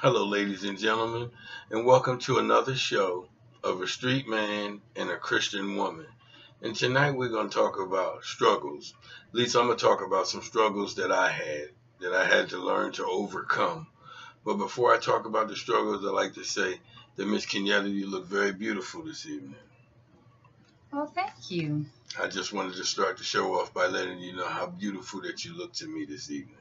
Hello, ladies and gentlemen, and welcome to another show of a street man and a Christian woman. And tonight we're going to talk about struggles. At least I'm going to talk about some struggles that I had to learn to overcome. But before I talk about the struggles, I'd like to say that Miss Kenyatta, you look very beautiful this evening. Well, thank you. I just wanted to start the show off by letting you know how beautiful that you look to me this evening.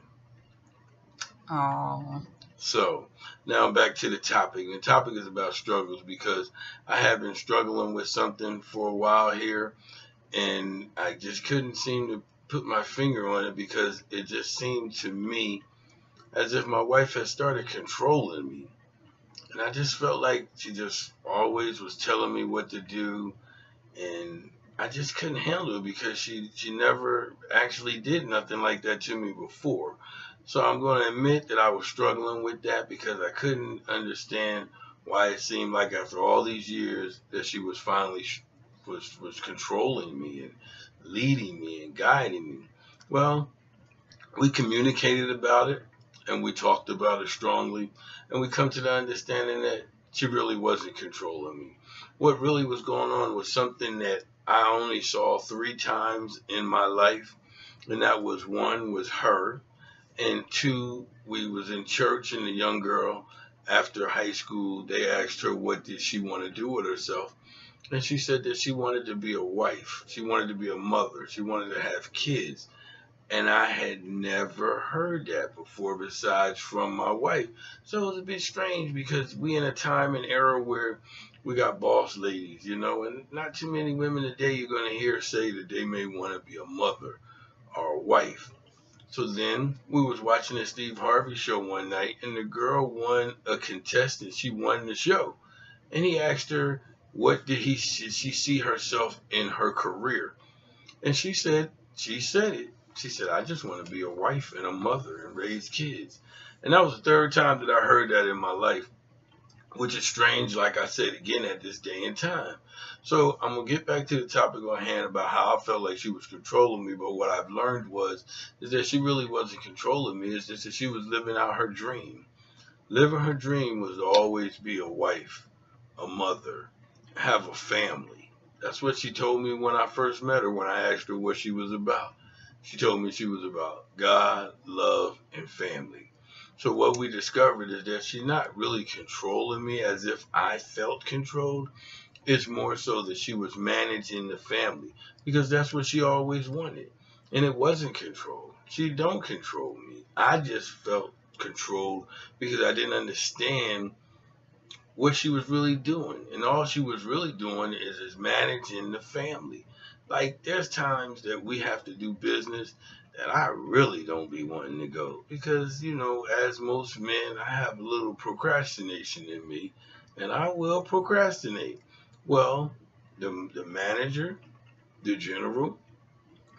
Oh, So now back to the topic. The topic is about struggles because I have been struggling with something for a while here, and I just couldn't seem to put my finger on it because it just seemed to me as if my wife had started controlling me. And I just felt like she just always was telling me what to do, and I just couldn't handle it because she never actually did nothing like that to me before. So I'm going to admit that I was struggling with that because I couldn't understand why it seemed like after all these years that she was finally was controlling me and leading me and guiding me. Well, we communicated about it and we talked about it strongly, and we come to the understanding that she really wasn't controlling me. What really was going on was something that I only saw three times in my life, and that was one was her, and two, we was in church, and the young girl after high school, they asked her what did she want to do with herself, and she said that she wanted to be a wife, she wanted to be a mother, she wanted to have kids. And I had never heard that before besides from my wife. So it was a bit strange because we in a time and era where we got boss ladies, and not too many women today you're going to hear say that they may want to be a mother or a wife. So then we was watching the Steve Harvey show one night, and the girl won a contestant. She won the show. And he asked her, what did she see herself in her career? And she said it. She said, I just want to be a wife and a mother and raise kids. And that was the third time that I heard that in my life, which is strange, like I said again, at this day and time. So I'm going to get back to the topic on hand about how I felt like she was controlling me. But what I've learned is that she really wasn't controlling me. It's just that she was living out her dream. Living her dream was to always be a wife, a mother, have a family. That's what she told me when I first met her, when I asked her what she was about. She told me she was about God, love, and family. So what we discovered is that she's not really controlling me as if I felt controlled. It's more so that she was managing the family because that's what she always wanted. And it wasn't control. She don't control me. I just felt controlled because I didn't understand what she was really doing. And all she was really doing is managing the family. Like there's times that we have to do business that I really don't be wanting to go because, as most men, I have a little procrastination in me and I will procrastinate. Well, the manager, the general,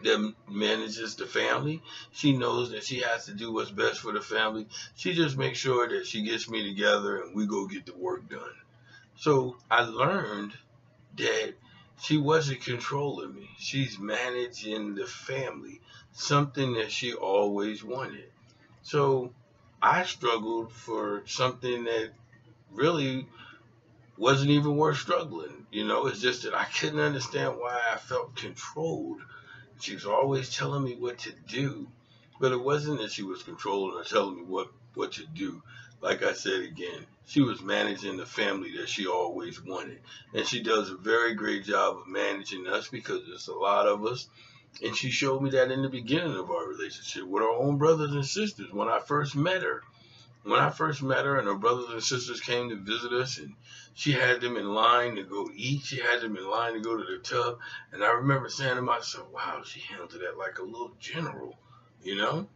that manages the family. She knows that she has to do what's best for the family. She just makes sure that she gets me together and we go get the work done. So I learned that she wasn't controlling me. She's managing the family, something that she always wanted. So I struggled for something that really wasn't even worth struggling. It's just that I couldn't understand why I felt controlled. She was always telling me what to do, but it wasn't that she was controlling or telling me what to do. Like I said again, she was managing the family that she always wanted. And she does a very great job of managing us because there's a lot of us. And she showed me that in the beginning of our relationship with our own brothers and sisters when I first met her. When I first met her and her brothers and sisters came to visit us, and she had them in line to go eat, she had them in line to go to the tub, and I remember saying to myself, wow, she handled that like a little general, you know?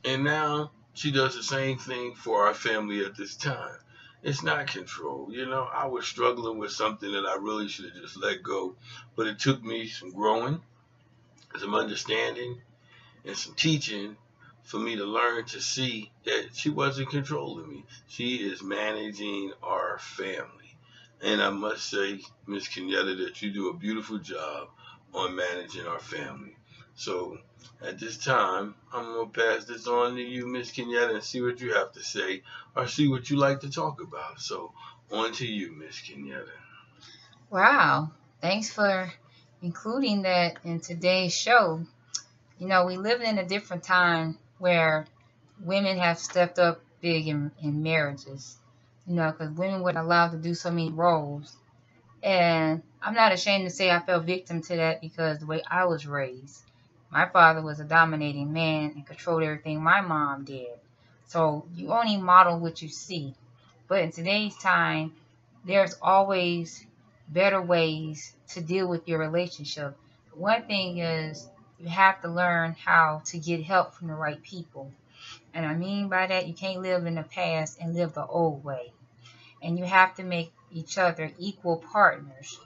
And now she does the same thing for our family at this time. It's not control. I was struggling with something that I really should have just let go, but it took me some growing, some understanding, and some teaching for me to learn to see that she wasn't controlling me. She is managing our family. And I must say, Miss Kenyatta, that you do a beautiful job on managing our family. So at this time, I'm going to pass this on to you, Miss Kenyatta, and see what you have to say or see what you like to talk about. So on to you, Miss Kenyatta. Wow. Thanks for including that in today's show. We live in a different time where women have stepped up big in marriages, because women weren't allowed to do so many roles. And I'm not ashamed to say I fell victim to that because the way I was raised. My father was a dominating man and controlled everything my mom did. So you only model what you see. But in today's time, there's always better ways to deal with your relationship. One thing is you have to learn how to get help from the right people. And I mean by that, you can't live in the past and live the old way. And you have to make each other equal partners.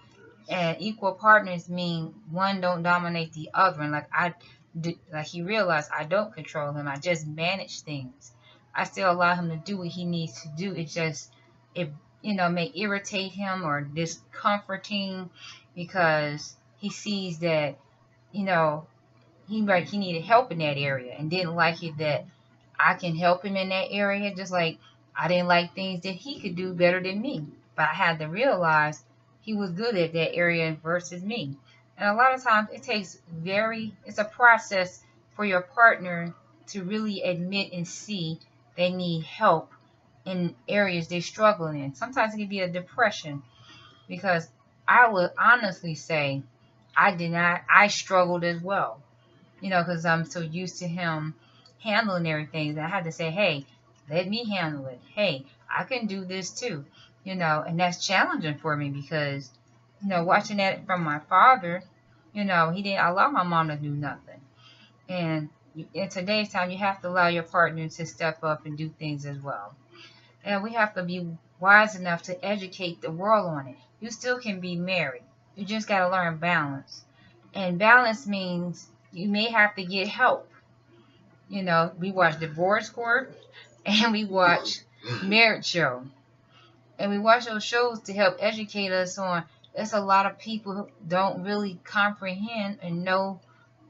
And equal partners mean one don't dominate the other. And like he realized, I don't control him. I just manage things. I still allow him to do what he needs to do. It may irritate him or discomforting because he sees that you know he needed help in that area and didn't like it that I can help him in that area, just like I didn't like things that he could do better than me. But I had to realize he was good at that area versus me. And a lot of times it's a process for your partner to really admit and see they need help in areas they're struggling in. Sometimes it can be a depression because I would honestly say I struggled as well, because I'm so used to him handling everything that I had to say, hey, let me handle it. Hey, I can do this too, and that's challenging for me because, watching that from my father, he didn't allow my mom to do nothing. And in today's time, you have to allow your partner to step up and do things as well. And we have to be wise enough to educate the world on it. You still can be married. You just got to learn balance. And balance means you may have to get help. We watch Divorce Court and we watch Marriage Show. And we watch those shows to help educate us on there's a lot of people who don't really comprehend and know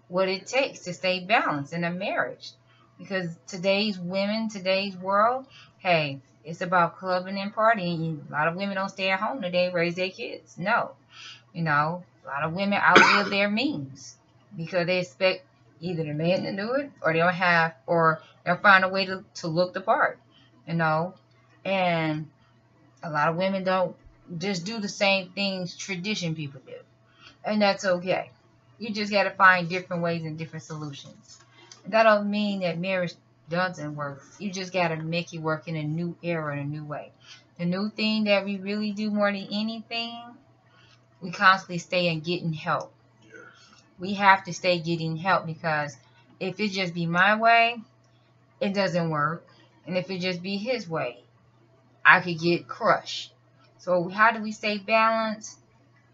what it takes to stay balanced in a marriage. Because today's women, today's world, hey, it's about clubbing and partying. A lot of women don't stay at home today, raise their kids. No. A lot of women outlive their means because they expect either the man to do it or they'll find a way to look the part, And a lot of women don't just do the same things tradition people do. And that's okay. You just got to find different ways and different solutions. That don't mean that marriage doesn't work. You just got to make it work in a new era, in a new way. The new thing that we really do more than anything, we constantly stay in getting help. Yes. We have to stay getting help because if it just be my way, it doesn't work. And if it just be his way, I could get crushed. So how do we stay balanced?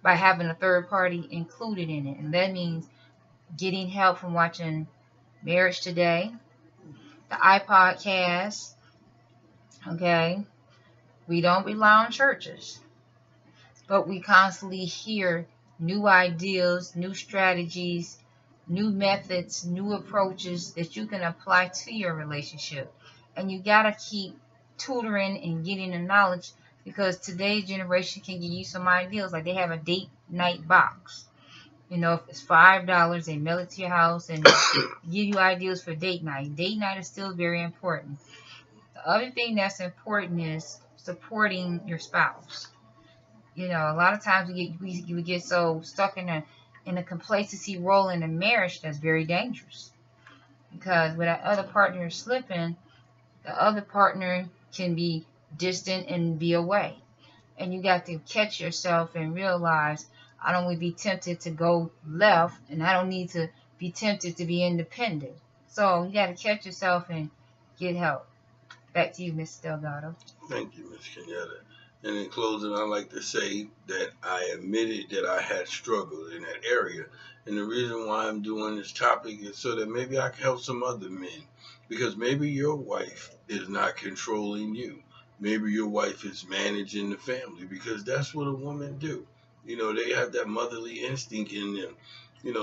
By having a third party included in it. And that means getting help from watching Marriage Today, the iPodcast. Okay. We don't rely on churches, but we constantly hear new ideas, new strategies, new methods, new approaches that you can apply to your relationship. And you got to keep tutoring and getting the knowledge because today's generation can give you some ideas. Like they have a date night box. If it's $5, they mail it to your house and give you ideas for date night. Date night is still very important. The other thing that's important is supporting your spouse. A lot of times we get so stuck in a complacency role in a marriage that's very dangerous. Because when that other partner is slipping, the other partner can be distant and be away. And you got to catch yourself and realize I don't want to be tempted to go left and I don't need to be tempted to be independent. So you got to catch yourself and get help. Back to you, Mr. Delgado. Thank you, Ms. Kenyatta. And in closing, I'd like to say that I admitted that I had struggled in that area. And the reason why I'm doing this topic is so that maybe I can help some other men. Because maybe your wife is not controlling you. Maybe your wife is managing the family because that's what a woman do. They have that motherly instinct in them.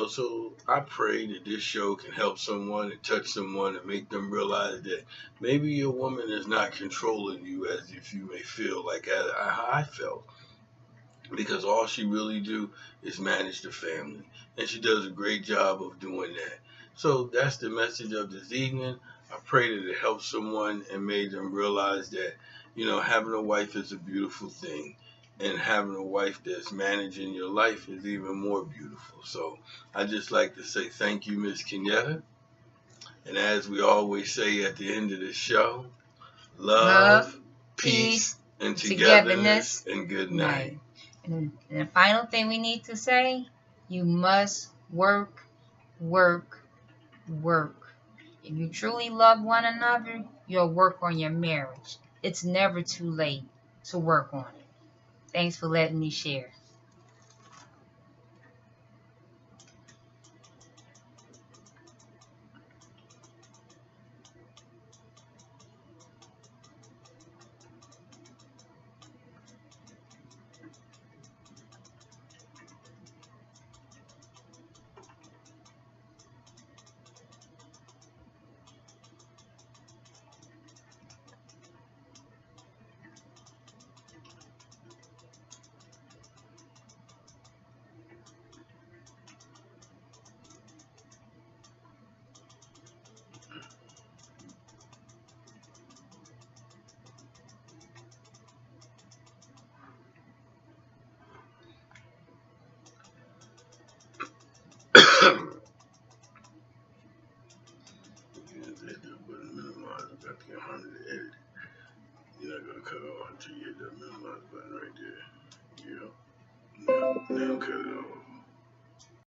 So I pray that this show can help someone and touch someone and make them realize that maybe your woman is not controlling you as if you may feel like I felt, because all she really do is manage the family, and she does a great job of doing that. So that's the message of this evening. I pray that it helps someone and made them realize that having a wife is a beautiful thing, and having a wife that's managing your life is even more beautiful. So I just like to say thank you, Miss Kenyatta, and as we always say at the end of the show, Love, love, peace, peace, and togetherness, togetherness, and good night. night. And the final thing we need to say, you must work, work, work. If you truly love one another, you'll work on your marriage. It's never too late to work on it. Thanks for letting me share. You're not gonna cut off until you hit that minimize button right there. Yeah. Now cut it off.